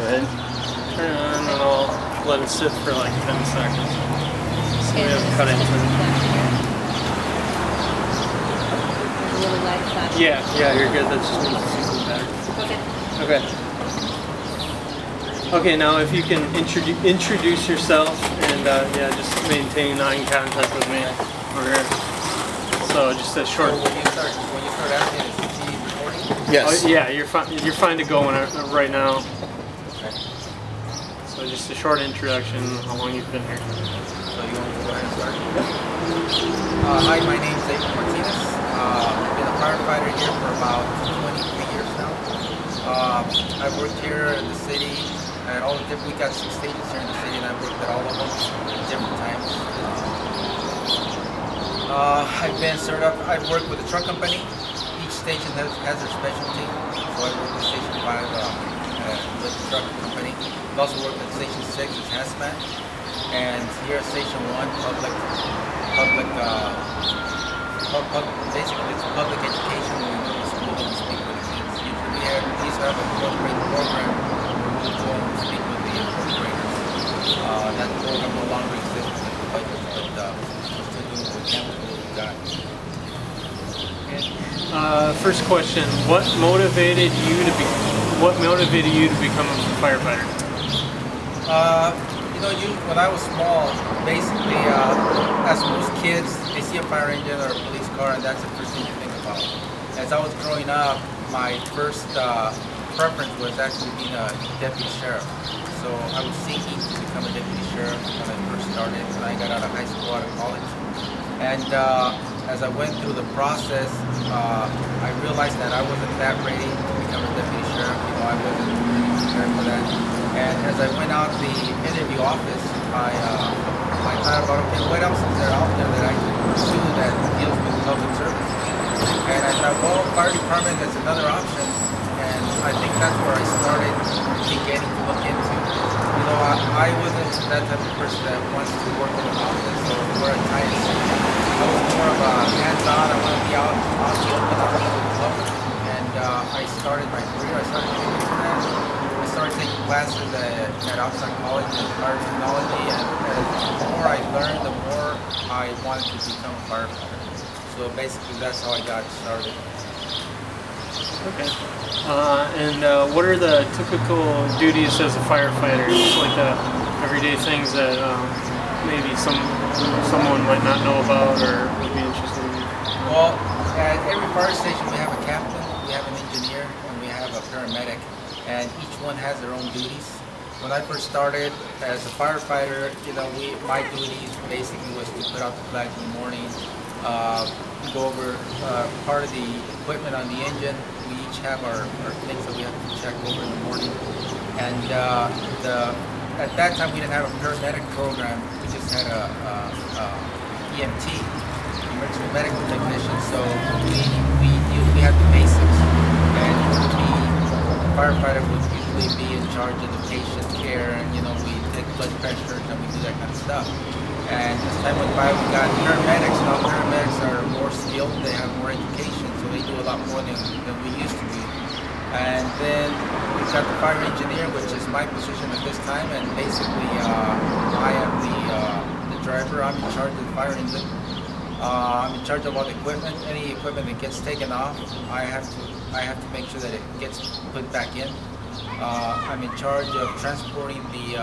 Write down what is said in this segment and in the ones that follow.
ahead. Turn it on and I'll let it sit for like 10 seconds. So we have cutting time. Really light flash. Yeah, you're good. That just means it's using better. Okay. Okay, now if you can introduce yourself and yeah, just maintain eye contact with me over here. So just a short. So when you start asking, is he recording? Yes. Oh, yeah, you're fine to go right now. Okay. So just a short introduction. How long you've been here? So you want to go ahead and start? Hi, my name is April Martinez. I've been a firefighter here for about 23 years now. I've worked here in the city at all the different. We got 6 stations here in the city, and I've worked at all of them at different times. I've worked with a truck company. Each station has their specialty. So I worked with Station 5 with the truck company. I've also worked at Station 6 with hazmat. And here at Station 1, basically it's public education when we go to school and speak with the kids. Usually we used to have a 4th grade program where we would go and speak with the 4th graders. That program no longer exists in the budget, but we're still doing what we can with what we got. First question: What motivated you to become a firefighter? You know, when I was small, basically, as most kids, they see a fire engine or a police car, and that's the first thing you think about. As I was growing up, my first preference was actually being a deputy sheriff. So I was seeking to become a deputy sheriff when I first started, when I got out of high school, out of college. And as I went through the process, I realized that I wasn't that ready to become a deputy sheriff. You know, I wasn't really prepared for that. And as I went out the interview office, I thought about, okay, what else is there out there that I can pursue that deals with public service? And I thought, well, fire department is another option. And I think that's where I started beginning to look into. You know, I wasn't that type of person that wants to work in an office or wear a tie and suit. I was more of a hands-on. I want to be out in the open, out with the public. And I started my career. I started doing that. I started taking classes at outside college in fire technology, and the more I learned, the more I wanted to become a firefighter. So basically, that's how I got started. Okay. What are the typical duties as a firefighter? Just like the everyday things that maybe someone might not know about or would be interested in? Well, at every fire station we have a captain, we have an engineer, and we have a paramedic, and each one has their own duties. When I first started as a firefighter, you know, my duties basically was to put out the flags in the morning, go over part of the equipment on the engine. We each have our things that we have to check over in the morning. And at that time we didn't have a paramedic program. We just had a EMT, emergency medical technician. So we had the basics. And the firefighter would usually be in charge of the patient care, and you know, we take blood pressure and we do that kind of stuff. And as time went by, we got paramedics. Now paramedics are more skilled, they have more education, so they do a lot more than we used to do. And then we've got the fire engineer, which is my position at this time, and basically I am the driver. I'm in charge of the fire engine. I'm in charge of all the equipment. Any equipment that gets taken off, I have to make sure that it gets put back in. I'm in charge of transporting the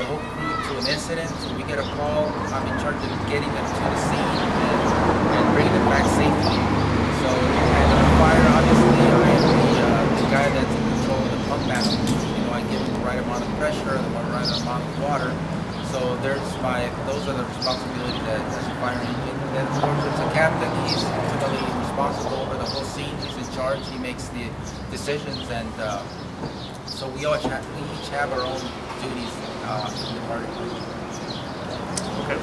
whole crew to an incident. So we get a call, I'm in charge of getting them to the scene and bringing them back safely. So, and on fire, obviously, I am the guy that's in control of the pump balance. You know, I give them the right amount of pressure, the right amount of water. So those are the responsibilities as a fire engine. And then of course it's a captain. He's ultimately responsible over the whole scene. He's in charge. He makes the decisions, and so we each have our own duties in the fire department. Okay.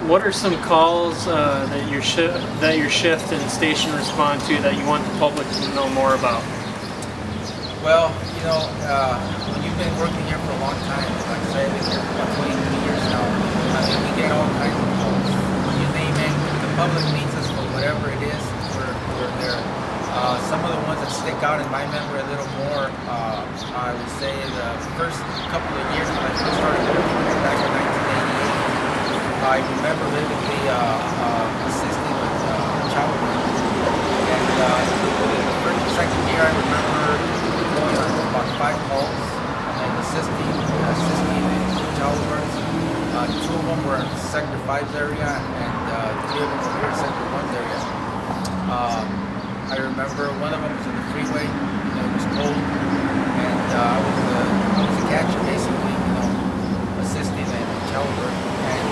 What are some calls that your shift and station respond to that you want the public to know more about? Well, you know, when you've been working here for a long time, like I said, I've been here for about 23 years now, I mean, we get all kinds of calls. You name it, the public needs us for whatever it is, we're there. Some of the ones that stick out in my memory a little more, I would say the first couple of years when I first started working here back in 1988, I remember vividly assisting with child work. And in the first or second year, I remember going on about 5 calls and assisting in child work. 2 of them were in Sector 5's area, and 3 of them were here in Sector 1's area. I remember one of them was in the freeway. It was cold, and I was a catcher basically, assisting in child work. And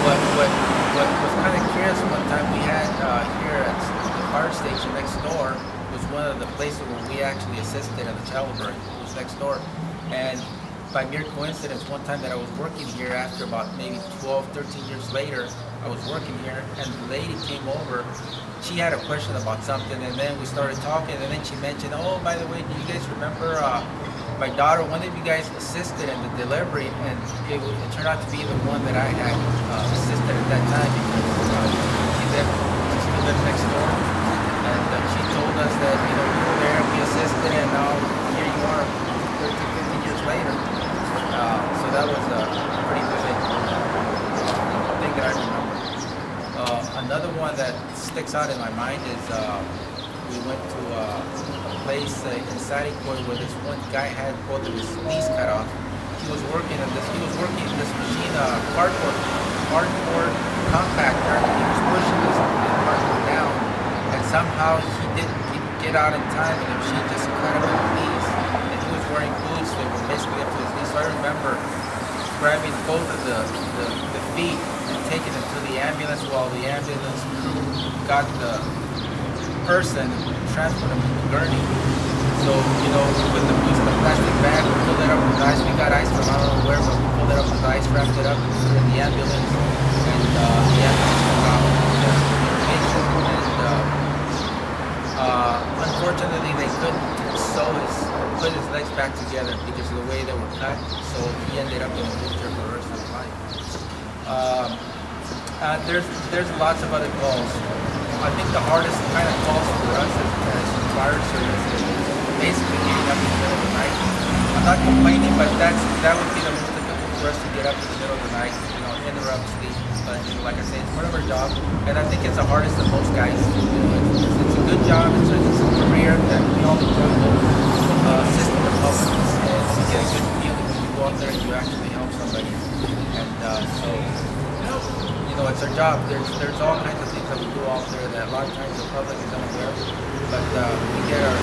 what was kind of curious, one time we had here at the fire station next door was one of the places where we actually assisted in the child work. It was next door, and by mere coincidence, one time that I was working here, after about maybe 12, 13 years later, I was working here, and the lady came over. She had a question about something, and then we started talking, and then she mentioned, oh, by the way, do you guys remember my daughter, one of you guys assisted in the delivery, and it turned out to be the one that I had assisted at that time, because she still lived next door, and she told us that, we were there, we assisted, and now here you are 13, 15 years later. So that was a pretty vivid thing that I remember. Another one that sticks out in my mind is we went to a place in Saricoy where this one guy had both of his knees cut off. He was working in this machine, cardboard compactor. He was pushing this cardboard down, and somehow he didn't get out in time, and the machine just cut him in the knees. And he was wearing boots that were basically up to his knees. So I remember grabbing both of the feet and taking them to the ambulance, while the ambulance crew got the person, transported him to Gurney. So, with the plastic bag, we filled it up with ice. We got ice from I don't know where, but we filled it up with ice, wrapped it up, and put it in the ambulance. And the ambulance took off and unfortunately, they couldn't put his legs back together because of the way they were cut. So he ended up in a wheelchair for the rest of his life. There's lots of other calls. I think the hardest kind of calls for us as fire service is basically getting up in the middle of the night. I'm not complaining, but that would be the most difficult for us to get up in the middle of the night, interrupt sleep. But like I say, it's part of our job, and I think it's the hardest of most guys. It's a good job. It's a career that we all enjoy. Assisting the public, and you get a good feeling when you go out there and you actually help somebody. And so, it's our job. There's all kinds of things that we do out there that a lot of times the public is unaware of, but we get our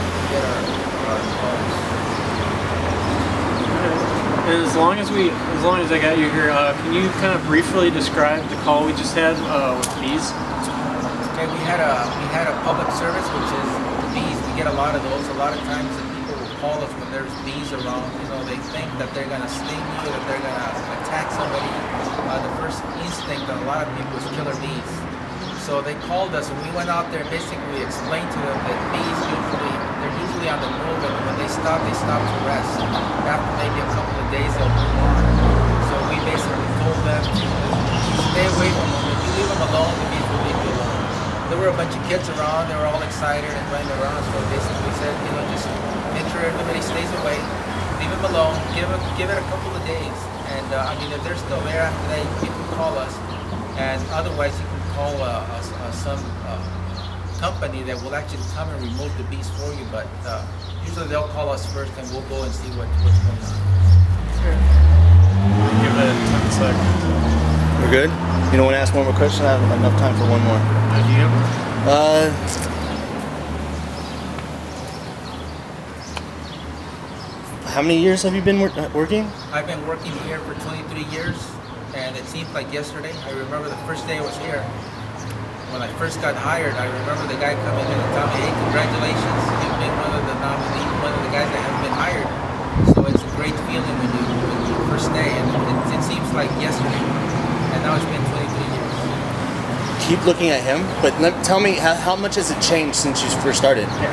calls. And as long as I got you here, can you kind of briefly describe the call we just had with bees? Okay, we had a public service, which is bees. We get a lot of those. A lot of times the people will call us when there's bees around. They think that they're going to sting you, that they're going to attack somebody. The first instinct of a lot of people is killer bees. So they called us, and we went out there and basically explained to them that bees they're usually on the move, and when they stop to rest. After maybe a couple of days, they'll move on. So we basically told them to stay away from them. If you leave them alone, the bees will leave you alone. There were a bunch of kids around. They were all excited and running around. So basically said, just make sure everybody stays away. Leave them alone. Give it a couple of days. And if they're still there after that, you can call us. And otherwise, you can call some company that will actually come and remove the bees for you. But usually they'll call us first, and we'll go and see what's going on. Sure. Give it 10 seconds. We're good? You don't want to ask one more question? I have enough time for one more. Do you have one? How many years have you been working? I've been working here for 23 years, and it seems like yesterday. I remember the first day I was here. When I first got hired, I remember the guy coming in and telling me, hey, congratulations, you've been one of the guys that have been hired. So it's a great feeling when you first day, and it seems like yesterday. And now it's been 23 years. Keep looking at him, but tell me, how much has it changed since you first started? Yeah.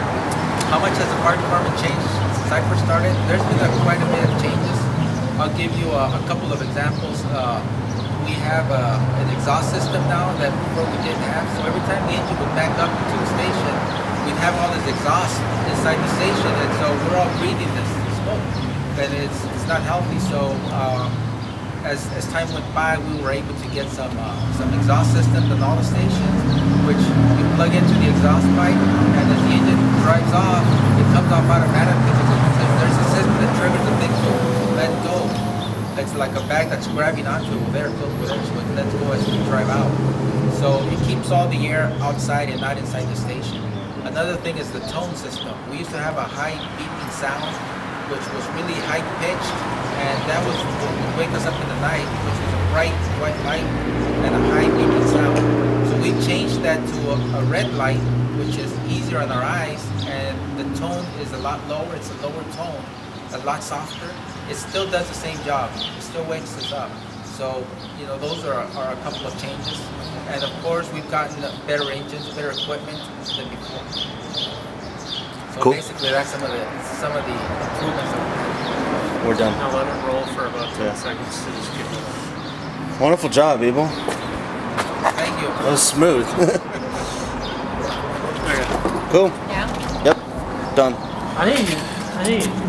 How much has the fire department changed since I first started? There's been quite a bit of changes. I'll give you a couple of examples. we have an exhaust system now that before we didn't have. So every time the engine would back up into the station, we'd have all this exhaust inside the station, and so we're all breathing this smoke, and it's not healthy. So as time went by, we were able to get some exhaust systems in all the stations, which you plug into the exhaust pipe, and as the engine drives off, it comes off automatically because there's a system that triggers the thing to let go. It's like a bag that's grabbing onto it with air, filled with air, so it lets go as we drive out. So it keeps all the air outside and not inside the station. Another thing is the tone system. We used to have a high beeping sound, which was really high pitched, and that was what would wake us up in the night, which was a bright white light and a high beeping sound. So we changed that to a red light, which is easier on our eyes, and the tone is a lot lower. It's a lower tone, a lot softer. It still does the same job. It still wakes us up. So, you know, those are a couple of changes. And of course, we've gotten better engines, better equipment than before. So cool. basically, that's some of the improvements that we've had. We're done. Now let it roll for about 10 seconds to just get it. Wonderful job, Abel. Thank you. That was smooth. Okay. Cool. Yeah. Yep. Done. I need